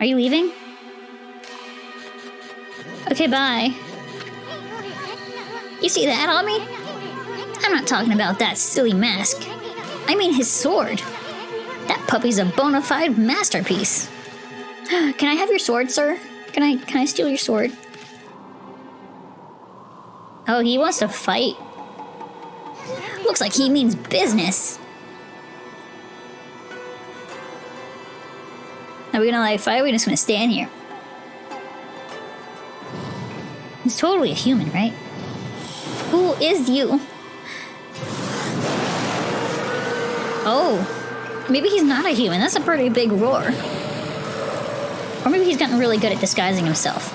Are you leaving? Okay, bye. You see that on me? I'm not talking about that silly mask. I mean his sword. That puppy's a bona fide masterpiece. Can I have your sword, sir? Can I steal your sword? Oh, he wants to fight. Looks like he means business. Are we gonna like fight or are we just gonna stand here? He's totally a human, right? Who is you? Oh, maybe he's not a human. That's a pretty big roar. Or maybe he's gotten really good at disguising himself.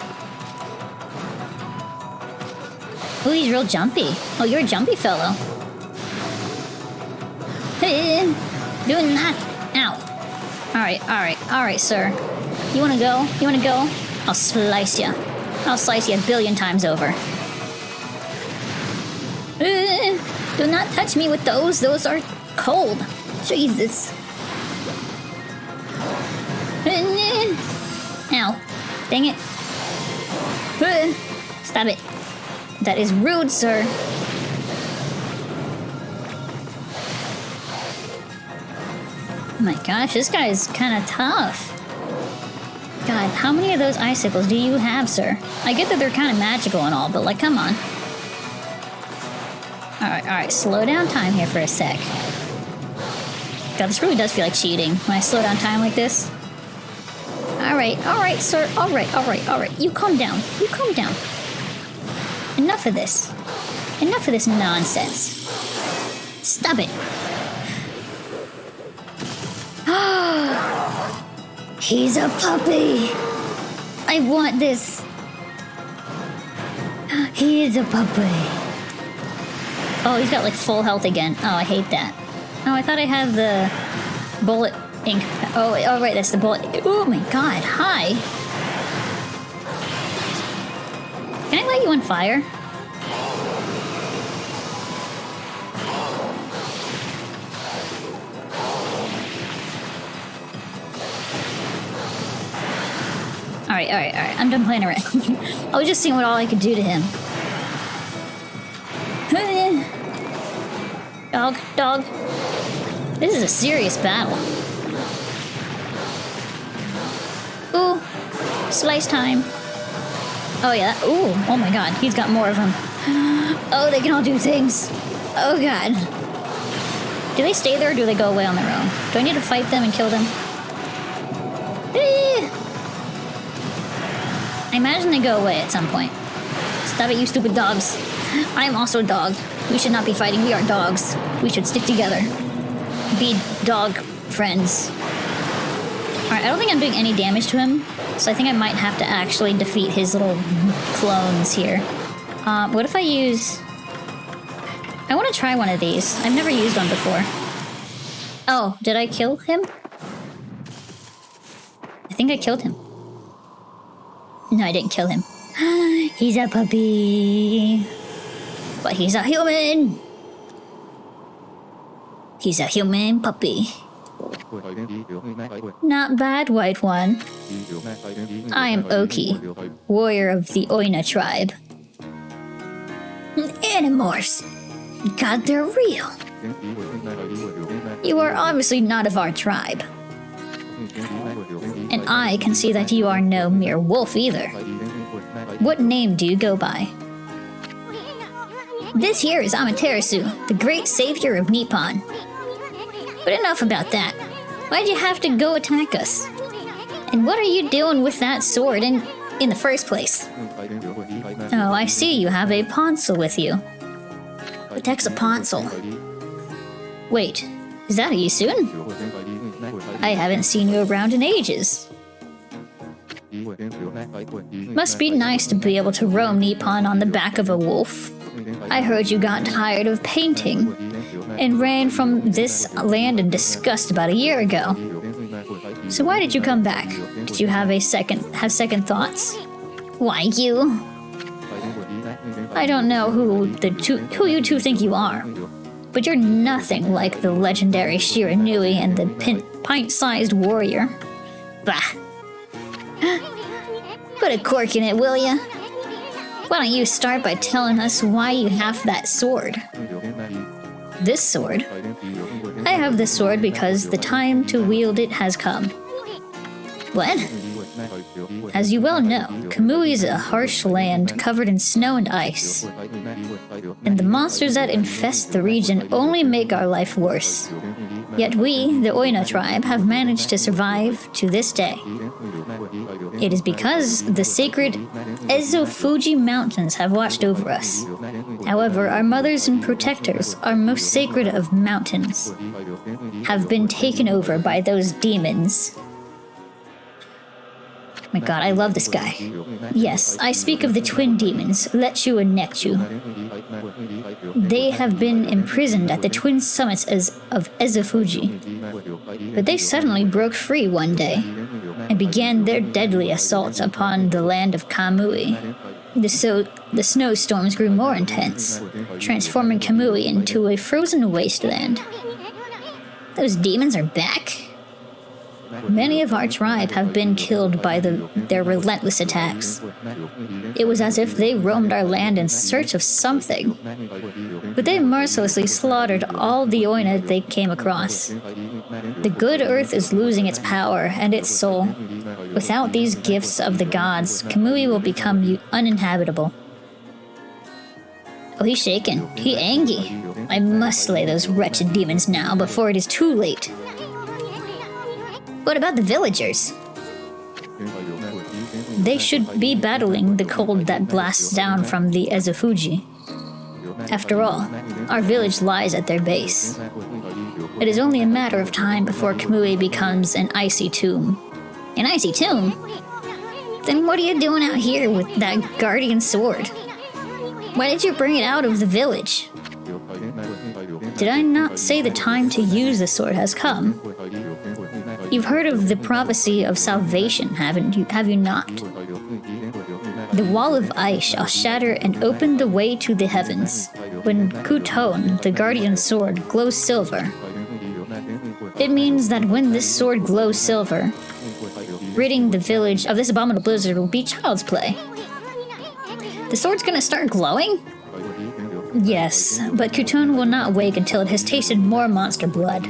Oh, he's real jumpy. Oh, you're a jumpy fellow. Hey, doing that. Ow. Alright, sir. You wanna go? You wanna go? I'll slice ya. I'll slice you a billion times over. Do not touch me with those. Those are cold. Jesus. Ow. Dang it. Stop it. That is rude, sir. Oh my gosh, this guy is kind of tough. God, how many of those icicles do you have, sir? I get that they're kind of magical and all, but like, come on. Alright, slow down time here for a sec. God, this really does feel like cheating when I slow down time like this. Alright, sir. Alright. You calm down. Enough of this. Enough of this nonsense. Stop it. He's a puppy. I want this. He is a puppy. Oh, he's got like full health again. Oh, I hate that. Oh, I thought I had the bullet ink. Oh, right, that's the bullet. Oh my god, hi. Can I light you on fire? Alright. I'm done playing around. I was just seeing what all I could do to him. Dog. This is a serious battle. Ooh. Slice time. Oh yeah. Ooh. Oh my god. He's got more of them. Oh, they can all do things. Oh god. Do they stay there or do they go away on their own? Do I need to fight them and kill them? I imagine they go away at some point. Stop it, you stupid dogs. I am also a dog. We should not be fighting. We are dogs. We should stick together. Be dog friends. Alright, I don't think I'm doing any damage to him, so I think I might have to actually defeat his little clones here. What if I use... I want to try one of these. I've never used one before. Oh, did I kill him? I think I killed him. No, I didn't kill him. He's a puppy. But he's a human. He's a human puppy. Not bad, white one. I am Oki, warrior of the Oina tribe. Animorphs. God, they're real. You are obviously not of our tribe. And I can see that you are no mere wolf either. What name do you go by? This here is Amaterasu, the great savior of Nippon. But enough about that. Why'd you have to go attack us? And what are you doing with that sword in the first place? Oh, I see you have a ponsel with you. What the heck's a ponsel? Wait, is that a Yisun? I haven't seen you around in ages. Must be nice to be able to roam Nippon on the back of a wolf. I heard you got tired of painting and ran from this land in disgust about a year ago. So why did you come back? Did you have second thoughts? Why you? I don't know who you two think you are, but you're nothing like the legendary Shiranui and the pint-sized warrior. Bah. Put a cork in it, will ya? Why don't you start by telling us why you have that sword? This sword? I have this sword because the time to wield it has come. What? As you well know, Kamui is a harsh land covered in snow and ice. And the monsters that infest the region only make our life worse. Yet we, the Oina tribe, have managed to survive to this day. It is because the sacred Ezofuji mountains have watched over us. However, our mothers and protectors, our most sacred of mountains, have been taken over by those demons. My god, I love this guy. Yes, I speak of the twin demons, Lechu and Nekchu. They have been imprisoned at the twin summits of Ezofuji. But they suddenly broke free one day and began their deadly assault upon the land of Kamui. The snowstorms grew more intense, transforming Kamui into a frozen wasteland. Those demons are back? Many of our tribe have been killed by their relentless attacks. It was as if they roamed our land in search of something. But they mercilessly slaughtered all the Oina they came across. The good earth is losing its power and its soul. Without these gifts of the gods, Kamui will become uninhabitable. Oh, he's shaken. He's angry. I must slay those wretched demons now before it is too late. What about the villagers? They should be battling the cold that blasts down from the Ezofuji. After all, our village lies at their base. It is only a matter of time before Kamui becomes an icy tomb. An icy tomb? Then what are you doing out here with that guardian sword? Why did you bring it out of the village? Did I not say the time to use the sword has come? You've heard of the prophecy of salvation, haven't you? Have you not? The wall of ice shall shatter and open the way to the heavens. When Kuton, the guardian sword, glows silver, it means that when this sword glows silver, ridding the village of this abominable blizzard will be child's play. The sword's gonna start glowing? Yes, but Kuton will not wake until it has tasted more monster blood.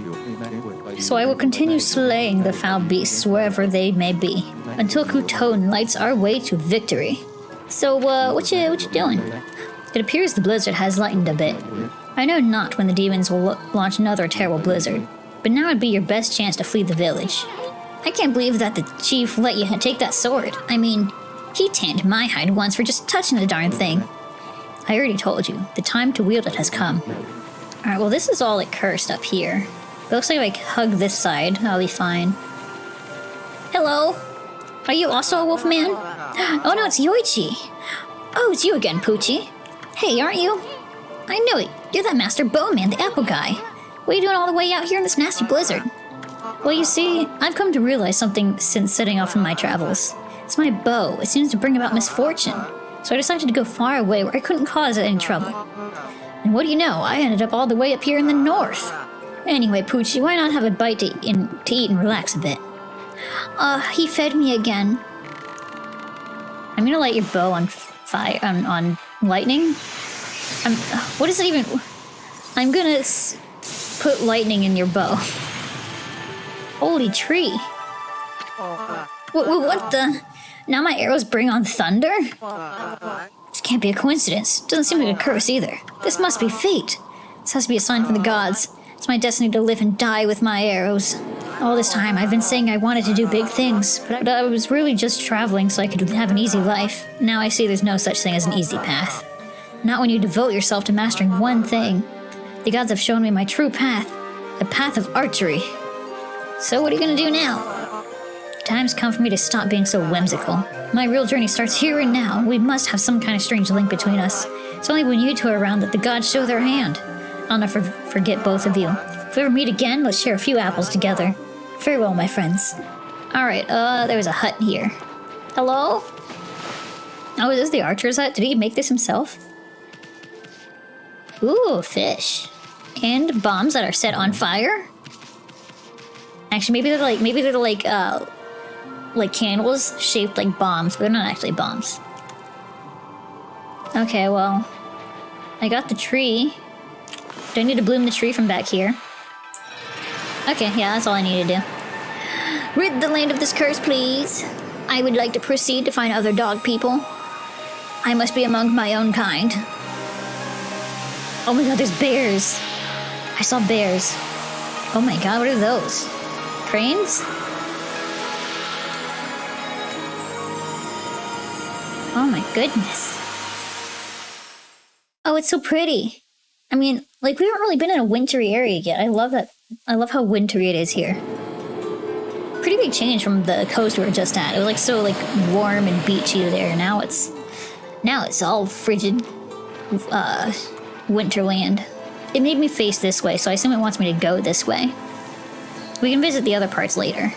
So I will continue slaying the foul beasts wherever they may be, until Kuton lights our way to victory. So, what you doing? It appears the blizzard has lightened a bit. I know not when the demons will launch another terrible blizzard, but now would be your best chance to flee the village. I can't believe that the chief let you take that sword. I mean, he tanned my hide once for just touching the darn thing. I already told you, the time to wield it has come. Alright, well this is all like cursed up here. It looks like if I hug this side, I'll be fine. Hello? Are you also a wolf man? Oh no, it's Yoichi. Oh, it's you again, Poochie. Hey, aren't you? I knew it. You're that master bowman, the apple guy. What are you doing all the way out here in this nasty blizzard? Well, you see, I've come to realize something since setting off on my travels. It's my bow. It seems to bring about misfortune. So I decided to go far away where I couldn't cause any trouble. And what do you know? I ended up all the way up here in the north. Anyway, Poochie, why not have a bite to eat and relax a bit? He fed me again. I'm gonna light your bow on fire, on lightning. What is it even? I'm gonna put lightning in your bow. Holy tree. What the? Now my arrows bring on thunder? This can't be a coincidence. Doesn't seem like a curse either. This must be fate. This has to be a sign from the gods. It's my destiny to live and die with my arrows. All this time I've been saying I wanted to do big things, but I was really just traveling so I could have an easy life. Now I see there's no such thing as an easy path. Not when you devote yourself to mastering one thing. The gods have shown me my true path. A path of archery. So what are you gonna do now? Time's come for me to stop being so whimsical. My real journey starts here and now. We must have some kind of strange link between us. It's only when you two are around that the gods show their hand. I'll never forget both of you. If we ever meet again, let's share a few apples together. Farewell, my friends. Alright, there's a hut here. Hello? Oh, is this the archer's hut? Did he make this himself? Ooh, fish. And bombs that are set on fire? Actually, maybe they're like, like candles shaped like bombs, but they're not actually bombs. Okay, well, I got the tree. Do I need to bloom the tree from back here? Okay, yeah, that's all I need to do. Rid the land of this curse, please. I would like to proceed to find other dog people. I must be among my own kind. Oh my god, there's bears. I saw bears. Oh my god, what are those? Cranes? Oh my goodness. Oh, it's so pretty. I mean, like, we haven't really been in a wintry area yet. I love that. I love how wintry it is here. Pretty big change from the coast we were just at. It was like so like warm and beachy there. Now it's all frigid winterland. It made me face this way, so I assume it wants me to go this way. We can visit the other parts later.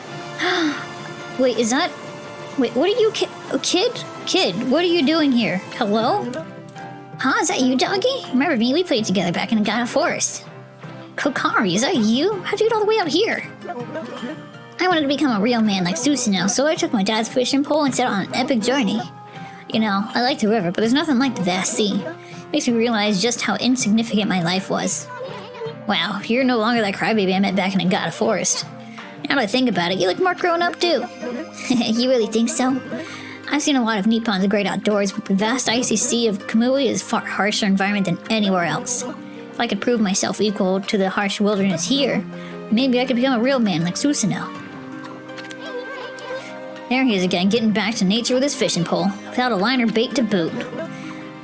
Wait, is that... Wait, what are you... Kid? Kid, what are you doing here? Hello? Huh, is that you, doggy? Remember me? We played together back in the Gaia Forest. Kokari, is that you? How'd you get all the way out here? I wanted to become a real man like Susanoo, so I took my dad's fishing pole and set out on an epic journey. You know, I like the river, but there's nothing like the vast sea. Makes me realize just how insignificant my life was. Wow, you're no longer that crybaby I met back in the Gaia Forest. Now that I think about it, you look more grown up too. You really think so? I've seen a lot of Nippon, the great outdoors, but the vast icy sea of Kamui is a far harsher environment than anywhere else. If I could prove myself equal to the harsh wilderness here, maybe I could become a real man like Susanoo. There he is again, getting back to nature with his fishing pole, without a line or bait to boot.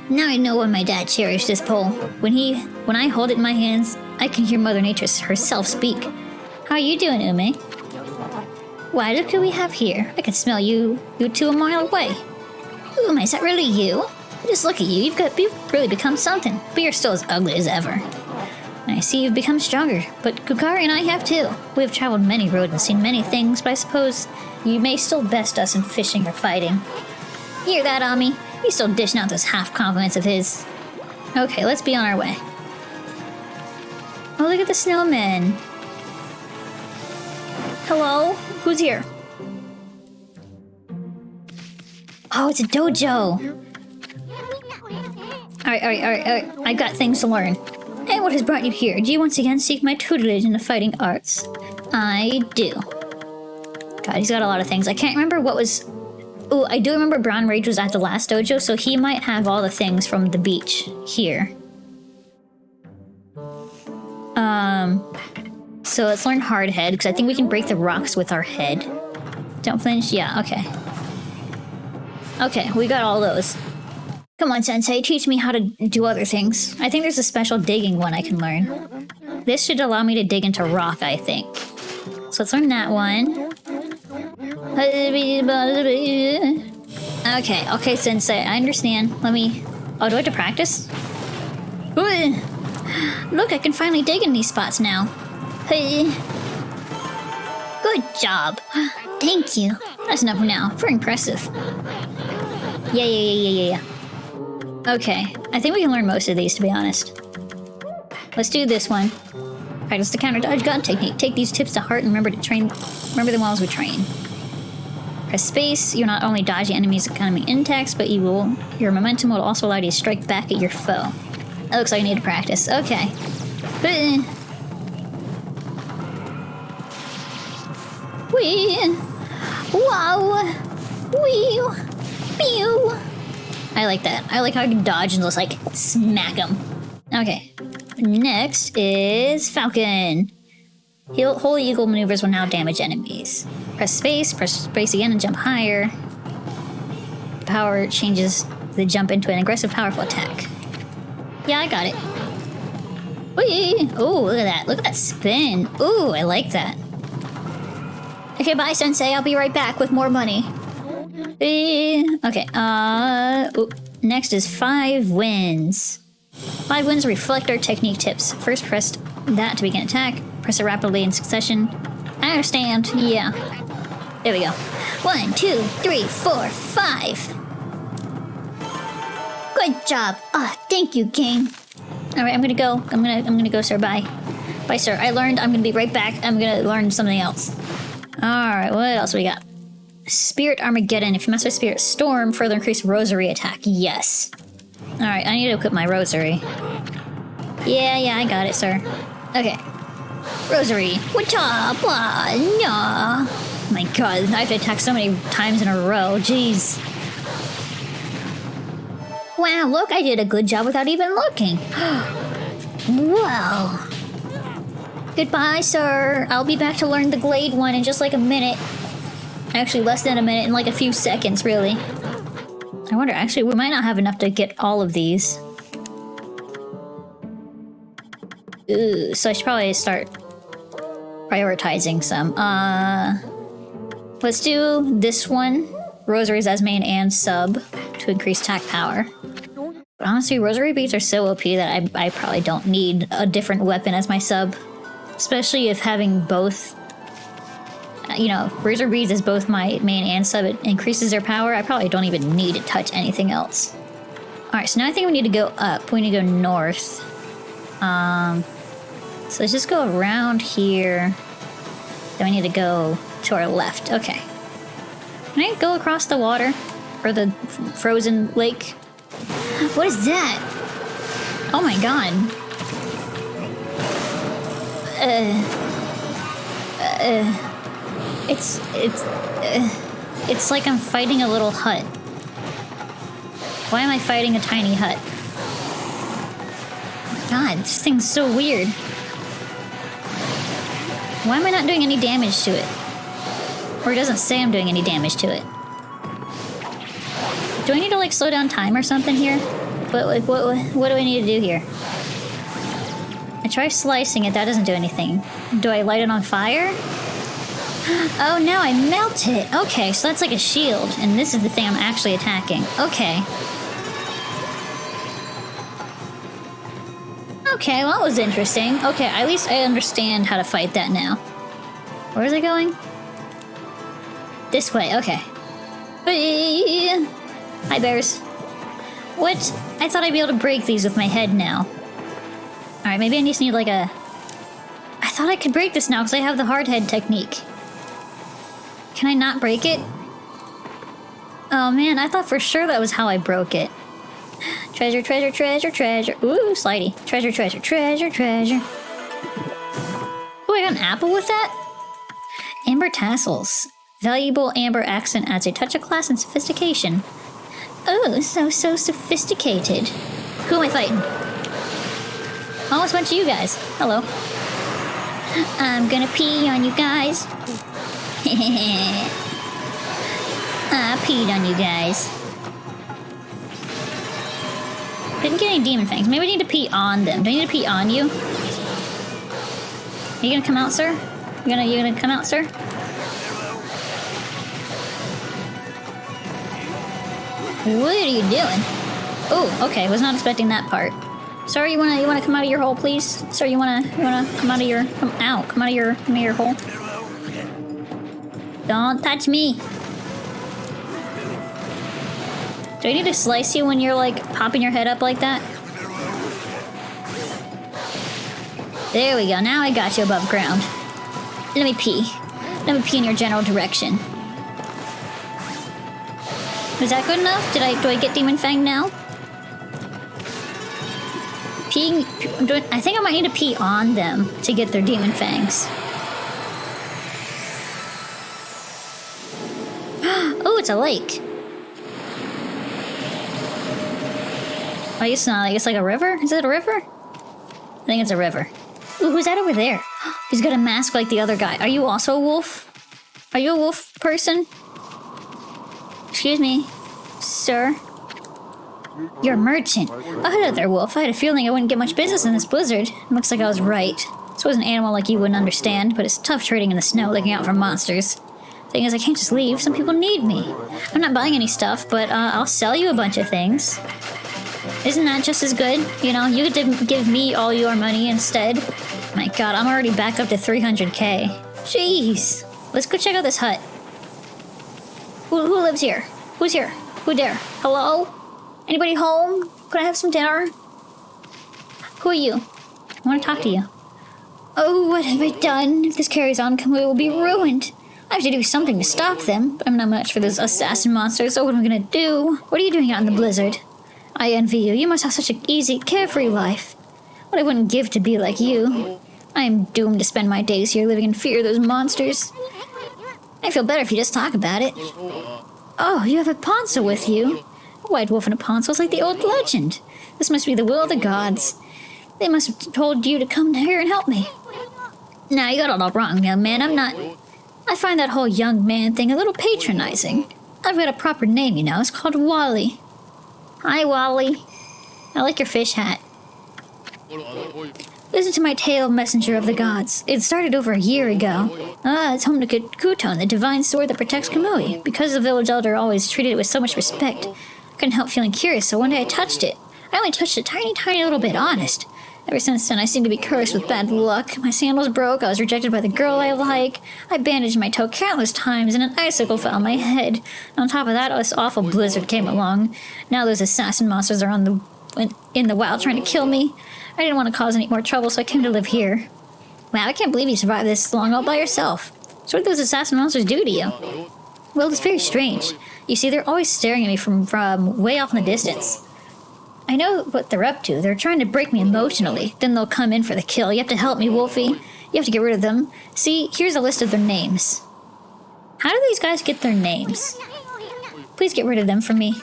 Now I know why my dad cherished this pole. When I hold it in my hands, I can hear Mother Nature herself speak. How are you doing, Ume? Why, look who we have here. I can smell you two a mile away. Ume, is that really you? Just look at you, you've really become something, but you're still as ugly as ever. I see you've become stronger, but Kukari and I have too. We have traveled many roads and seen many things, but I suppose you may still best us in fishing or fighting. Hear that, Ami? He's still dishing out those half-compliments of his. Okay, let's be on our way. Oh, look at the snowman. Hello? Who's here? Oh, it's a dojo. Alright. I've got things to learn. And what has brought you here? Do you once again seek my tutelage in the fighting arts? I do. God, he's got a lot of things. I can't remember what was... Oh, I do remember Brown Rage was at the last dojo, so he might have all the things from the beach here. So let's learn Hard Head, because I think we can break the rocks with our head. Don't flinch? Yeah, okay. Okay, we got all those. Come on, Sensei, teach me how to do other things. I think there's a special digging one I can learn. This should allow me to dig into rock, I think. So let's learn that one. Okay, Sensei, I understand. Let me... Oh, do I have to practice? Look, I can finally dig in these spots now. Good job. Thank you. That's enough for now. Very impressive. Yeah. Okay, I think we can learn most of these, to be honest. Let's do this one. Practice the counter dodge gun technique. Take these tips to heart and remember them while we train. Press space. You're not only dodging enemies coming in text, but your momentum will also allow you to strike back at your foe. That looks like I need to practice. Okay. Wee! Wow! Wee! Pew! I like that. I like how I can dodge and just, like, smack them. Okay. Next is Falcon. Holy Eagle maneuvers will now damage enemies. Press space again and jump higher. Power changes the jump into an aggressive, powerful attack. Yeah, I got it. Whee! Oh, look at that. Look at that spin. Ooh, I like that. Okay, bye, Sensei. I'll be right back with more money. Okay, next is 5 wins. 5 wins reflect our technique tips. First, press that to begin attack. Press it rapidly in succession. I understand. Yeah. There we go. 1, 2, 3, 4, 5. Good job. Thank you, King. All right, I'm gonna go. I'm gonna go, sir. Bye. Bye, sir. I learned. I'm gonna be right back. I'm gonna learn something else. All right, what else we got? Spirit Armageddon. If you master Spirit Storm, further increase Rosary attack. Yes. Alright, I need to equip my Rosary. Yeah, I got it, sir. Okay. Rosary. Wata, blah, nah. My god, I have to attack so many times in a row. Jeez. Wow, look, I did a good job without even looking. Wow. Goodbye, sir. I'll be back to learn the Glade one in just like a minute. Actually, less than a minute, in like a few seconds, really. I wonder, actually, we might not have enough to get all of these. Ooh, so I should probably start prioritizing some. Let's do this one. Rosaries as main and sub to increase attack power. But honestly, Rosary Beads are so OP that I probably don't need a different weapon as my sub. Especially if having both, you know, Rosary Beads as both my main and sub, it increases their power. I probably don't even need to touch anything else. Alright, so now I think we need to go up. We need to go north. So let's just go around here. Then we need to go to our left. Okay. Can I go across the water? Or the frozen lake? What is that? Oh my god. It's like I'm fighting a little hut. Why am I fighting a tiny hut? God, this thing's so weird. Why am I not doing any damage to it? Or it doesn't say I'm doing any damage to it. Do I need to like slow down time or something here? What do I need to do here? I try slicing it, that doesn't do anything. Do I light it on fire? Oh no, I melt it! Okay, so that's like a shield, and this is the thing I'm actually attacking. Okay. Okay, well that was interesting. Okay, at least I understand how to fight that now. Where is it going? This way, okay. Hi, bears. What? I thought I'd be able to break these with my head now. Alright, maybe I just need like a... I thought I could break this now because I have the hard head technique. Can I not break it? Oh man, I thought for sure that was how I broke it. Treasure, treasure, treasure, treasure. Ooh, slidey. Treasure, treasure, treasure, treasure. Ooh, I got an apple with that? Amber tassels. Valuable amber accent adds a touch of class and sophistication. Oh, so sophisticated. Who am I fighting? Oh, it's a bunch of you guys. Hello. I'm gonna pee on you guys. I peed on you guys. Didn't get any demon fangs. Maybe I need to pee on them. Do I need to pee on you? Are you gonna come out, sir? You gonna come out, sir? What are you doing? Oh, okay. Was not expecting that part. Sir, you wanna come out of your hole, please? Sir, you wanna come out of your come out of your hole? Don't touch me. Do I need to slice you when you're like popping your head up like that? There we go. Now I got you above ground. Let me pee. Let me pee in your general direction. Was that good enough? Do I get Demon Fang now? Peeing... I think I might need to pee on them to get their Demon Fangs. Oh, it's a lake. I guess not. I guess like a river? Is it a river? I think it's a river. Ooh, who's that over there? He's got a mask like the other guy. Are you also a wolf? Are you a wolf person? Excuse me, sir. You're a merchant. Oh, hello there, wolf. I had a feeling I wouldn't get much business in this blizzard. Looks like I was right. This was an animal like you wouldn't understand, but it's tough trading in the snow looking out for monsters. Thing is, I can't just leave. Some people need me. I'm not buying any stuff, but I'll sell you a bunch of things. Isn't that just as good? You know, you get to give me all your money instead. My god, I'm already back up to 300k. Jeez. Let's go check out this hut. Who lives here? Who's here? Who there? Hello? Anybody home? Could I have some dinner? Who are you? I want to talk to you. Oh, what have I done? If this carries on, we will be ruined. I have to do something to stop them, but I'm not much for those assassin monsters, so what am I gonna do? What are you doing out in the blizzard? I envy you. You must have such an easy, carefree life. What I wouldn't give to be like you. I am doomed to spend my days here living in fear of those monsters. I feel better if you just talk about it. Oh, you have a ponzo with you? A white wolf and a ponzo is like the old legend. This must be the will of the gods. They must have told you to come here and help me. Nah, you got it all wrong, young man. I find that whole young man thing a little patronizing. I've got a proper name, you know. It's called Wally. Hi, Wally. I like your fish hat. Listen to my tale, messenger of the gods. It started over a year ago. It's home to Kuton, the divine sword that protects Kamui. Because the village elder always treated it with so much respect, I couldn't help feeling curious, so one day I touched it. I only touched a tiny little bit, honest. Ever since then, I seem to be cursed with bad luck. My sandals broke, I was rejected by the girl I like, I bandaged my toe countless times, and an icicle fell on my head. On top of that, this awful blizzard came along. Now those assassin monsters are in the wild trying to kill me. I didn't want to cause any more trouble, so I came to live here. Wow, I can't believe you survived this long all by yourself. So what did those assassin monsters do to you? Well, it's very strange. You see, they're always staring at me from way off in the distance. I know what they're up to. They're trying to break me emotionally. Then they'll come in for the kill. You have to help me, Wolfie. You have to get rid of them. See, here's a list of their names. How do these guys get their names? Please get rid of them for me.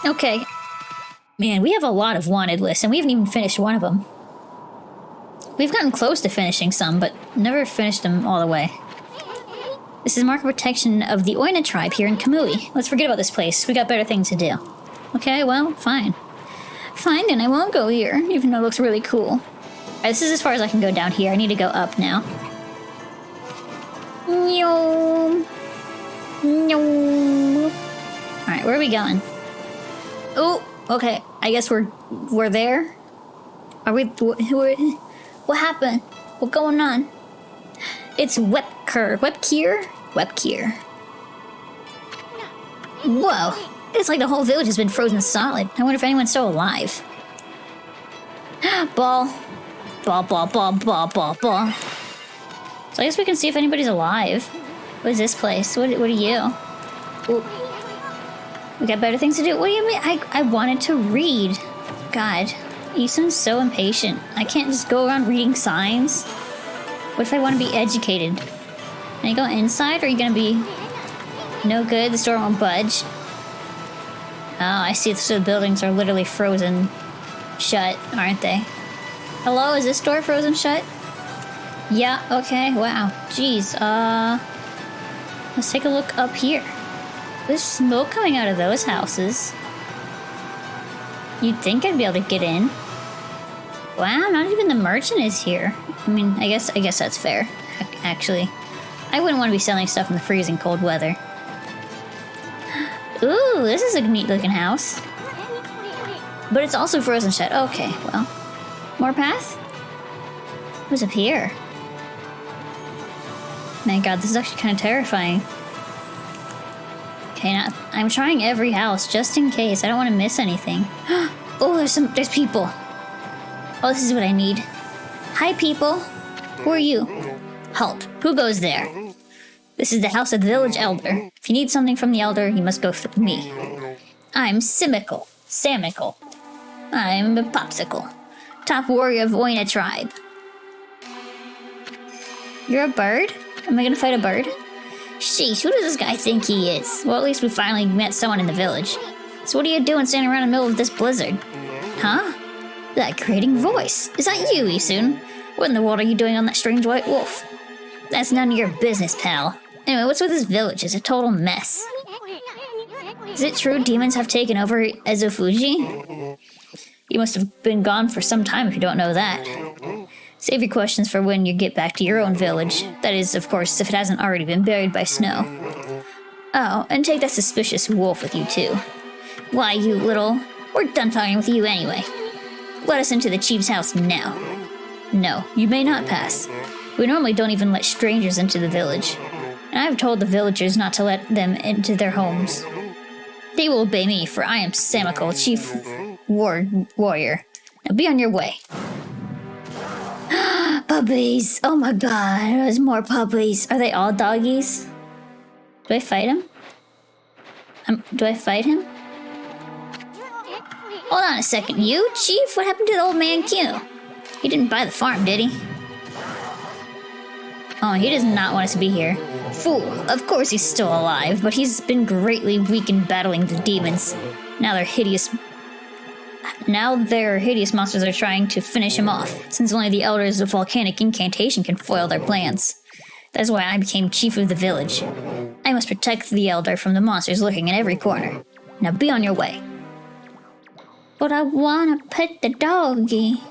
Okay. Man, we have a lot of wanted lists, and we haven't even finished one of them. We've gotten close to finishing some, but never finished them all the way. This is mark of protection of the Oina tribe here in Kamui. Let's forget about this place. We got better things to do. Okay, well, fine. Fine, then I won't go here, even though it looks really cool. Alright, this is as far as I can go down here. I need to go up now. Alright, where are we going? Oh, okay. I guess we're there. Are we? What happened? What's going on? It's Webkier. Whoa! It's like the whole village has been frozen solid. I wonder if anyone's still alive. Ball. So I guess we can see if anybody's alive. What is this place? What are you? Ooh. We got better things to do. What do you mean? I wanted to read. God, you sound so impatient. I can't just go around reading signs. What if I want to be educated? Can I go inside, or are you gonna be no good? The store won't budge. Oh, I see. So the buildings are literally frozen shut, aren't they? Hello, is this door frozen shut? Yeah, okay, wow. Jeez, let's take a look up here. There's smoke coming out of those houses. You'd think I'd be able to get in. Wow, not even the merchant is here. I mean, I guess that's fair, actually. I wouldn't want to be selling stuff in the freezing cold weather. Ooh, this is a neat looking house. But it's also frozen shut. Okay, well. More path? What's up here? My god, this is actually kind of terrifying. Okay, now I'm trying every house just in case. I don't want to miss anything. Oh, there's people. Oh, this is what I need. Hi, people. Who are you? Halt. Who goes there? This is the house of the village elder. If you need something from the elder, you must go through me. I'm Samicle. I'm a Popsicle. Top warrior of Oina tribe. You're a bird? Am I gonna fight a bird? Sheesh, who does this guy think he is? Well, at least we finally met someone in the village. So what are you doing standing around in the middle of this blizzard? Huh? That grating voice. Is that you, Isun? What in the world are you doing on that strange white wolf? That's none of your business, pal. Anyway, what's with this village? It's a total mess. Is it true demons have taken over Ezofuji? You must have been gone for some time if you don't know that. Save your questions for when you get back to your own village. That is, of course, if it hasn't already been buried by snow. Oh, and take that suspicious wolf with you, too. Why, you little... We're done talking with you anyway. Let us into the chief's house now. No, you may not pass. We normally don't even let strangers into the village. And I've told the villagers not to let them into their homes. They will obey me, for I am Samicle, chief warrior. Now be on your way. Puppies! Oh my god, there's more puppies. Are they all doggies? Do I fight him? Do I fight him? Hold on a second. You, Chief? What happened to the old man Q? He didn't buy the farm, did he? Oh, he does not want us to be here. Fool. Of course he's still alive, but he's been greatly weakened battling the demons. Now their hideous monsters are trying to finish him off, since only the elders of volcanic incantation can foil their plans. That's why I became chief of the village. I must protect the elder from the monsters lurking in every corner. Now be on your way. But I wanna pet the doggy.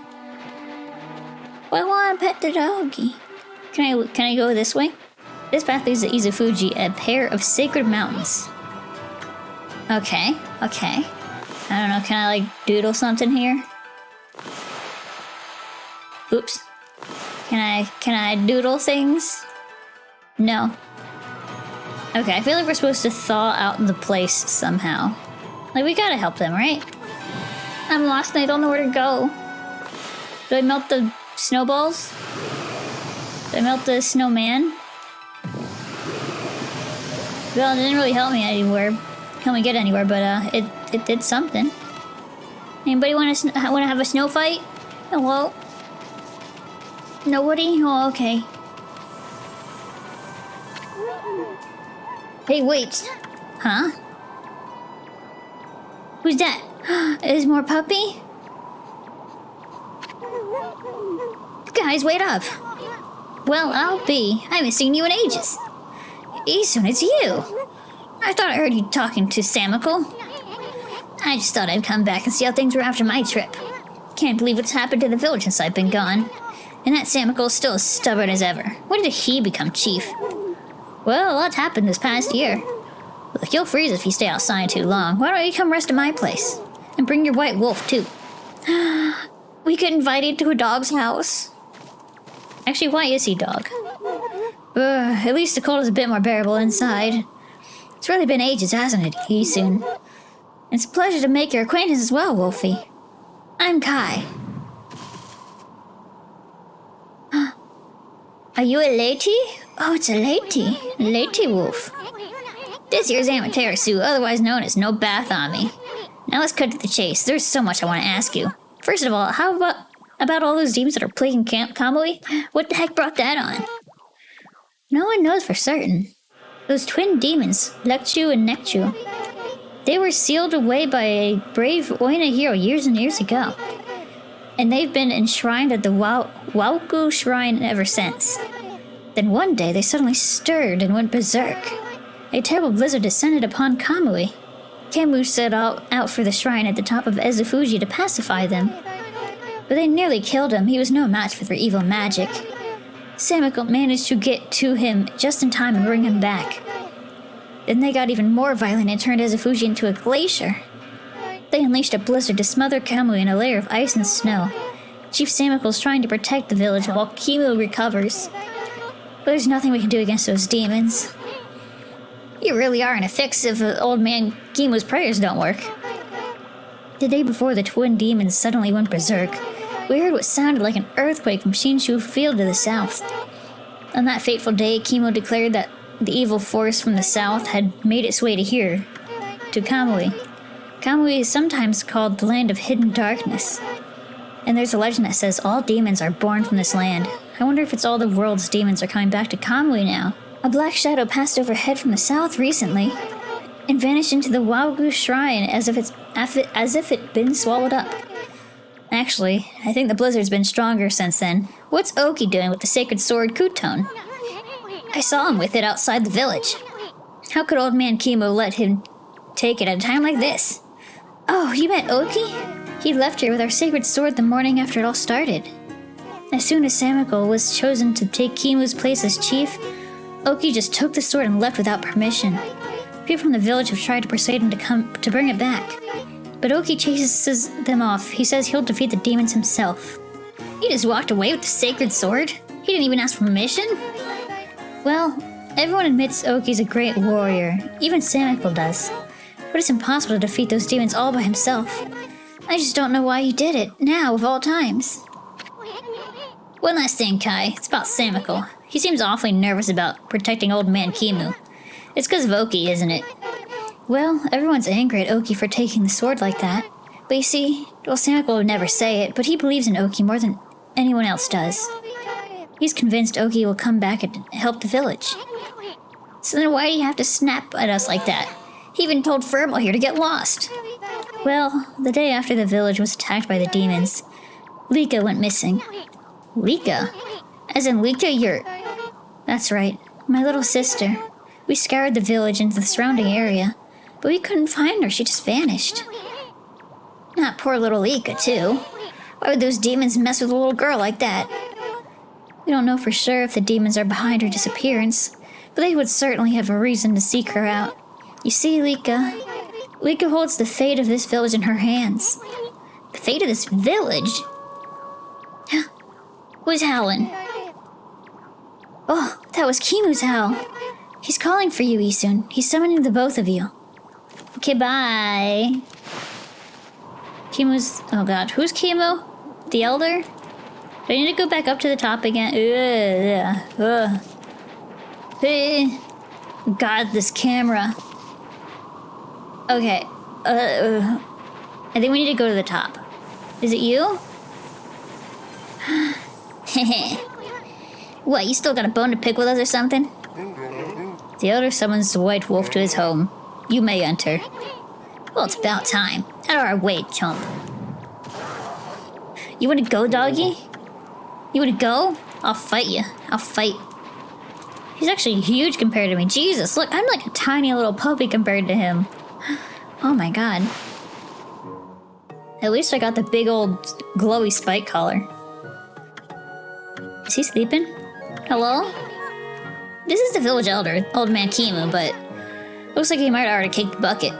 I wanna pet the doggy. Can I go this way? This path leads to Izufuji, a pair of sacred mountains. Okay. I don't know, can I like doodle something here? Oops. Can I doodle things? No. Okay, I feel like we're supposed to thaw out the place somehow. Like, we gotta help them, right? I'm lost and I don't know where to go. Do I melt the snowballs? Do I melt the snowman? Well, it didn't really help me get anywhere, but it did something. Anybody want to have a snow fight? Hello? Nobody? Oh, okay. Hey, wait. Huh? Who's that? Is more puppy? Guys, wait up. Well, I'll be. I haven't seen you in ages. Isun, it's you. I thought I heard you talking to Samical. I just thought I'd come back and see how things were after my trip. Can't believe what's happened to the village since I've been gone. And that Samical is still as stubborn as ever. When did he become chief? Well, a lot's happened this past year. Look, you'll freeze if you stay outside too long. Why don't you come rest at my place? And bring your white wolf, too. We could invite you to a dog's house. Actually, why is he dog? At least the cold is a bit more bearable inside. It's really been ages, hasn't it, Isun? It's a pleasure to make your acquaintance as well, Wolfie. I'm Kai. Are you a lady? Oh, it's a lady. Lady wolf. This here's Amaterasu, otherwise known as No Bath on Me. Now let's cut to the chase. There's so much I want to ask you. First of all, how about all those demons that are plaguing Camp Kamui? What the heck brought that on? No one knows for certain. Those twin demons, Lekchu and Nekchu, they were sealed away by a brave Oina hero years and years ago. And they've been enshrined at the Wauku Shrine ever since. Then one day they suddenly stirred and went berserk. A terrible blizzard descended upon Kamui. Kamui set out for the shrine at the top of Izufuji to pacify them. But they nearly killed him. He was no match for their evil magic. Samical managed to get to him just in time and bring him back. Then they got even more violent and turned Izufuji into a glacier. They unleashed a blizzard to smother Kamui in a layer of ice and snow. Chief Samical's trying to protect the village while Kimu recovers. But there's nothing we can do against those demons. You really are in a fix if old man Kimu's prayers don't work. The day before the twin demons suddenly went berserk, we heard what sounded like an earthquake from Shinshu Field to the south. On that fateful day, Kimu declared that the evil force from the south had made its way to here, to Kamui. Kamui is sometimes called the land of hidden darkness. And there's a legend that says all demons are born from this land. I wonder if it's all the world's demons are coming back to Kamui now. A black shadow passed overhead from the south recently and vanished into the Waugu Shrine as if it'd been swallowed up. Actually, I think the blizzard's been stronger since then. What's Oki doing with the sacred sword Kuton? I saw him with it outside the village. How could old man Kimu let him take it at a time like this? Oh, you met Oki? He left here with our sacred sword the morning after it all started. As soon as Samical was chosen to take Kimu's place as chief, Oki just took the sword and left without permission. People from the village have tried to persuade him to bring it back. But Oki chases them off. He says he'll defeat the demons himself. He just walked away with the sacred sword? He didn't even ask for permission? Well, everyone admits Oki's a great warrior. Even Samical does. But it's impossible to defeat those demons all by himself. I just don't know why he did it, now of all times. One last thing, Kai. It's about Samiko. He seems awfully nervous about protecting old man Kimu. It's because of Oki, isn't it? Well, everyone's angry at Oki for taking the sword like that. But you see, well, Samiko would never say it, but he believes in Oki more than anyone else does. He's convinced Oki will come back and help the village. So then why do you have to snap at us like that? He even told Furball here to get lost. Well, the day after the village was attacked by the demons, Lika went missing. Lika? As in Lika, That's right, my little sister. We scoured the village and the surrounding area, but we couldn't find her. She just vanished. Not poor little Lika, too. Why would those demons mess with a little girl like that? We don't know for sure if the demons are behind her disappearance, but they would certainly have a reason to seek her out. You see, Lika holds the fate of this village in her hands. The fate of this village? Who's howling? Oh, that was Kimu's howl. He's calling for you, Isun. He's summoning the both of you. Okay, bye. Kimu's... Oh god, who's Kimu? The Elder? Do I need to go back up to the top again? Hey. God, this camera. Okay. I think we need to go to the top. Is it you? Heh. What, you still got a bone to pick with us or something? The Elder summons the White Wolf to his home. You may enter. Well, it's about time. Out of our way, chump. You wanna go, doggy? You wanna go? I'll fight you. I'll fight. He's actually huge compared to me. Jesus, look, I'm like a tiny little puppy compared to him. Oh my god. At least I got the big old glowy spike collar. Is he sleeping? Hello? This is the village elder, old man Kimu, but looks like he might already kick the bucket.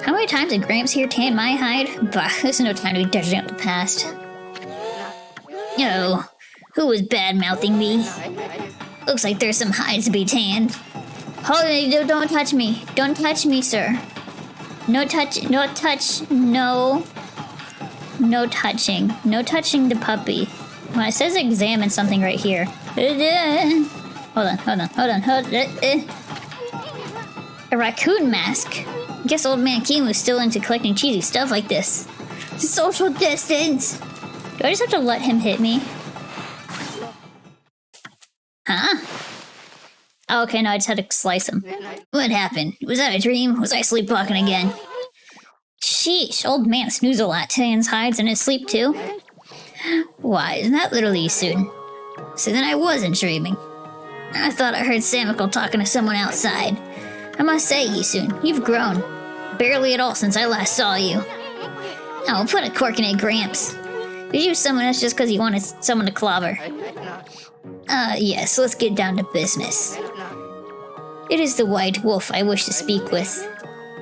How many times did Gramps here tan my hide? Bah, there's no time to be dredging up the past. Oh, who was bad-mouthing me? Looks like there's some hides to be tanned. Oh, don't touch me. Don't touch me, sir. No touch, no touching. No touching the puppy. When it says examine something right here. Hold on. A raccoon mask. Guess old man Kimu's still into collecting cheesy stuff like this. Social distance. Do I just have to let him hit me? Huh? Oh, okay, no, I just had to slice him. What happened? Was that a dream? Was I sleepwalking again? Sheesh, old man snooze a lot. Tans hides in his sleep too. Why, isn't that literally soon? So then I wasn't dreaming. I thought I heard Samiko talking to someone outside. I must say, Isun, you've grown. Barely at all since I last saw you. Oh, put a cork in it, Gramps. Did you summon us just because you wanted someone to clobber? Yes, let's get down to business. It is the White Wolf I wish to speak with.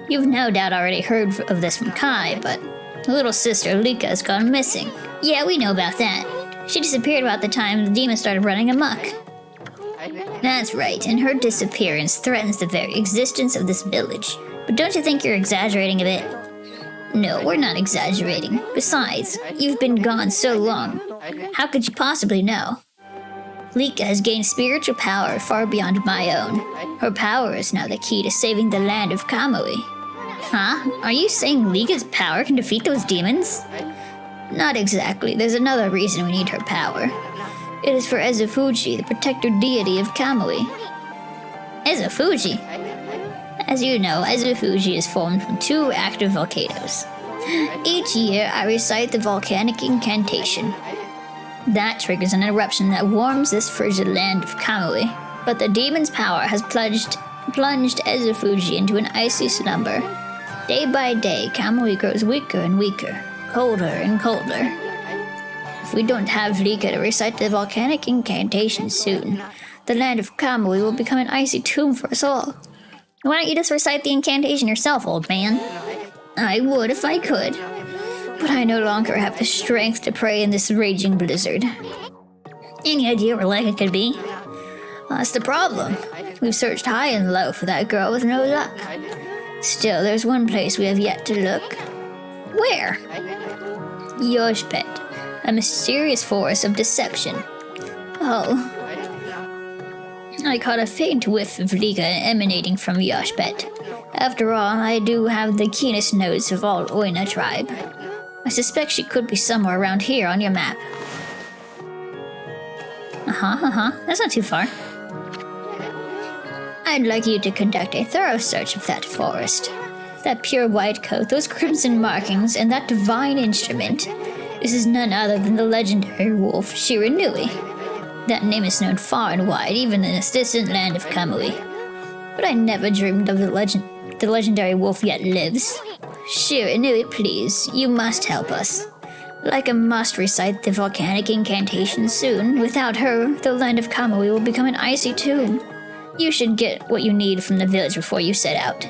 You've no doubt already heard of this from Kai, but little sister Lika has gone missing. Yeah, we know about that. She disappeared about the time the demon started running amok. That's right, and her disappearance threatens the very existence of this village. But don't you think you're exaggerating a bit? No, we're not exaggerating. Besides, you've been gone so long. How could you possibly know? Lika has gained spiritual power far beyond my own. Her power is now the key to saving the land of Kamui. Huh? Are you saying Lika's power can defeat those demons? Not exactly. There's another reason we need her power. It is for Ezufuji, the protector deity of Kamui. Ezufuji? As you know, Ezufuji is formed from 2 active volcanoes. Each year, I recite the volcanic incantation. That triggers an eruption that warms this frigid land of Kamui. But the demon's power has plunged Ezufuji into an icy slumber. Day by day, Kamui grows weaker and weaker, colder and colder. If we don't have Lika to recite the volcanic incantation soon, the land of Kamui will become an icy tomb for us all. Why don't you just recite the incantation yourself, old man? I would if I could, but I no longer have the strength to pray in this raging blizzard. Any idea where Lika could be? That's the problem. We've searched high and low for that girl with no luck. Still, there's one place we have yet to look. Where? Yoshpet. A mysterious force of deception. Oh. I caught a faint whiff of Lika emanating from Yoshpet. After all, I do have the keenest nose of all Oina tribe. I suspect she could be somewhere around here on your map. That's not too far. I'd like you to conduct a thorough search of that forest. That pure white coat, those crimson markings, and that divine instrument. This is none other than the legendary wolf Shiranui. That name is known far and wide, even in this distant land of Kamui. But I never dreamed of the legendary wolf yet lives. Shiranui, please, you must help us. Leica must recite the volcanic incantation soon. Without her, the land of Kamui will become an icy tomb. You should get what you need from the village before you set out.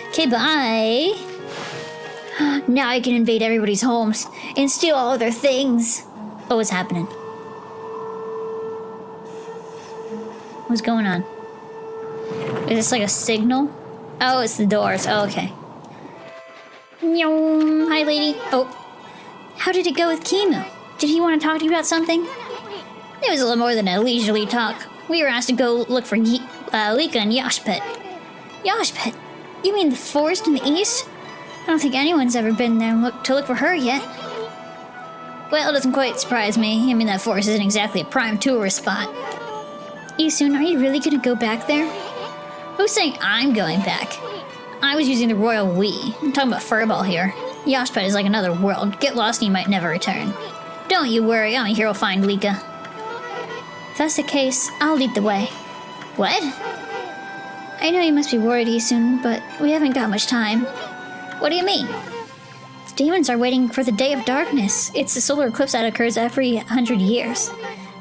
Okay, bye! Now I can invade everybody's homes and steal all of their things. Oh, what's happening? What's going on? Is this like a signal? Oh, it's the doors. Oh, okay. Hi, lady. Oh. How did it go with Kimu? Did he want to talk to you about something? It was a little more than a leisurely talk. We were asked to go look for Lika and Yoshpet. Yoshpet? You mean the forest in the east? I don't think anyone's ever been there to look for her yet. Well, it doesn't quite surprise me. I mean, that forest isn't exactly a prime tourist spot. Isun, are you really gonna go back there? Who's saying I'm going back? I was using the royal we. I'm talking about Furball here. Yoshpet is like another world. Get lost and you might never return. Don't you worry, I'm here to find Lika. If that's the case, I'll lead the way. What? I know you must be worried, Isun, but we haven't got much time. What do you mean? The demons are waiting for the Day of Darkness. It's the solar eclipse that occurs every 100 years.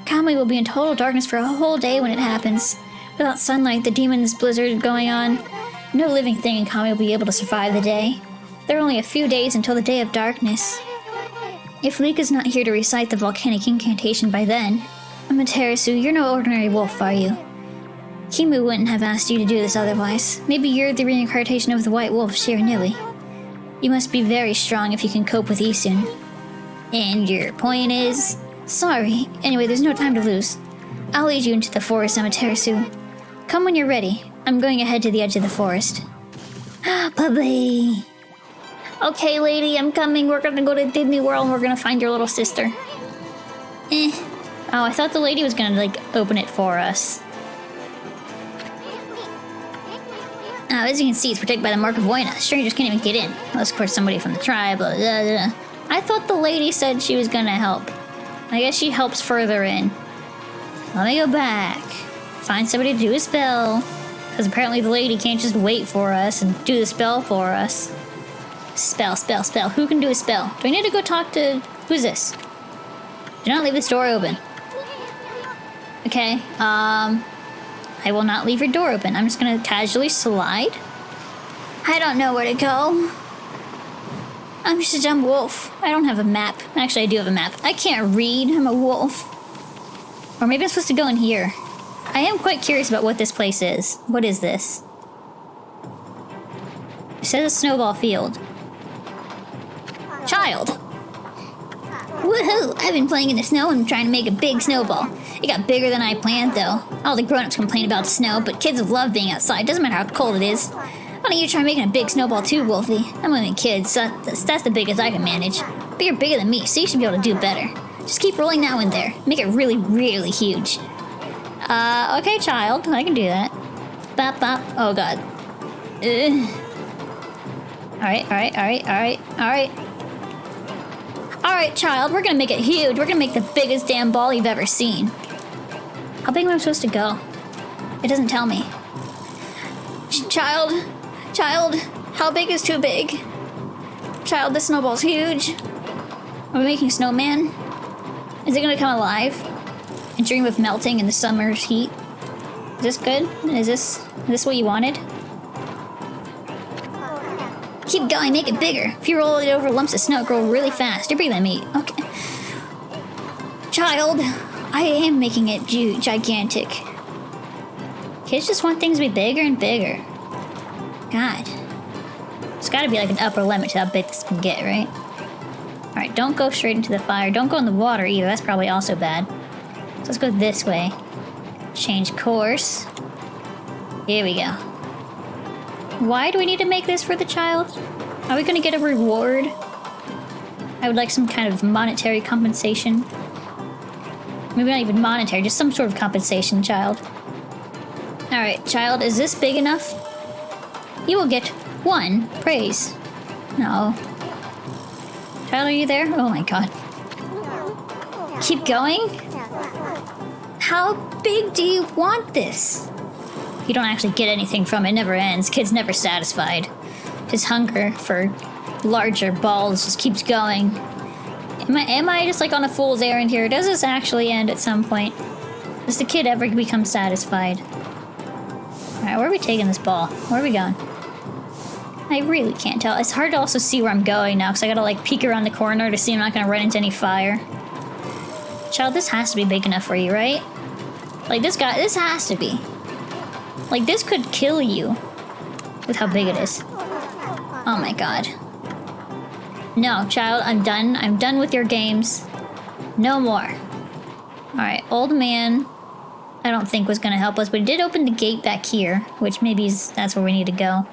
Kamui will be in total darkness for a whole day when it happens. Without sunlight, the demons' blizzard going on, no living thing in Kamui will be able to survive the day. There are only a few days until the Day of Darkness. If Lika's not here to recite the volcanic incantation by then, Amaterasu, you're no ordinary wolf, are you? Kimu wouldn't have asked you to do this otherwise. Maybe you're the reincarnation of the white wolf Shiranui. You must be very strong if you can cope with Isun. And your point is? Sorry. Anyway, there's no time to lose. I'll lead you into the forest, Amaterasu. Come when you're ready. I'm going ahead to the edge of the forest. Puppy! Okay, lady, I'm coming. We're gonna go to Disney World and we're gonna find your little sister. Oh, I thought the lady was gonna, like, open it for us. As you can see, it's protected by the Mark of Oina. Strangers can't even get in. Unless, of course, somebody from the tribe. Blah, blah, blah. I thought the lady said she was gonna help. I guess she helps further in. Let me go back. Find somebody to do a spell. Because apparently the lady can't just wait for us and do the spell for us. Spell, spell, spell. Who can do a spell? Do I need to go talk to... Who's this? Do not leave this door open. Okay, I will not leave your door open. I'm just gonna casually slide. I don't know where to go. I'm just a dumb wolf. I don't have a map. Actually, I do have a map. I can't read. I'm a wolf. Or maybe I'm supposed to go in here. I am quite curious about what this place is. What is this? It says a snowball field. Child! Woohoo! I've been playing in the snow and trying to make a big snowball. It got bigger than I planned, though. All the grown-ups complain about the snow, but kids love being outside. Doesn't matter how cold it is. Why don't you try making a big snowball too, Wolfie? I'm only a kid, so that's the biggest I can manage. But you're bigger than me, so you should be able to do better. Just keep rolling that one there. Make it really, really huge. Okay, child. I can do that. Bop, bop. Oh, God. Alright. Alright, child. We're gonna make it huge. We're gonna make the biggest damn ball you've ever seen. How big am I supposed to go? It doesn't tell me. Child, how big is too big? Child, this snowball's huge. Are we making a snowman? Is it gonna come alive and dream of melting in the summer's heat? Is this good? Is this what you wanted? Keep going, make it bigger. If you roll it over lumps of snow, it grows really fast. You're bigger than me. Okay. Child, I am making it gigantic. Kids just want things to be bigger and bigger. God. There's gotta be like an upper limit to how big this can get, right? Alright, don't go straight into the fire. Don't go in the water either. That's probably also bad. So let's go this way. Change course. Here we go. Why do we need to make this for the child? Are we gonna get a reward? I would like some kind of monetary compensation. Maybe not even monetary, just some sort of compensation, child. Alright, child, is this big enough? You will get 1 praise. No. Child, are you there? Oh my god. Keep going? How big do you want this? You don't actually get anything from it. It never ends. Kid's never satisfied. His hunger for larger balls just keeps going. Am I just like on a fool's errand here? Does this actually end at some point? Does the kid ever become satisfied? Alright, where are we taking this ball? Where are we going? I really can't tell. It's hard to also see where I'm going now because I gotta like peek around the corner to see I'm not gonna run into any fire. Child, this has to be big enough for you, right? Like this has to be. Like this could kill you with how big it is. Oh my god. No, child, I'm done. I'm done with your games. No more. Alright, old man, I don't think was gonna help us, but he did open the gate back here, which maybe that's where we need to go.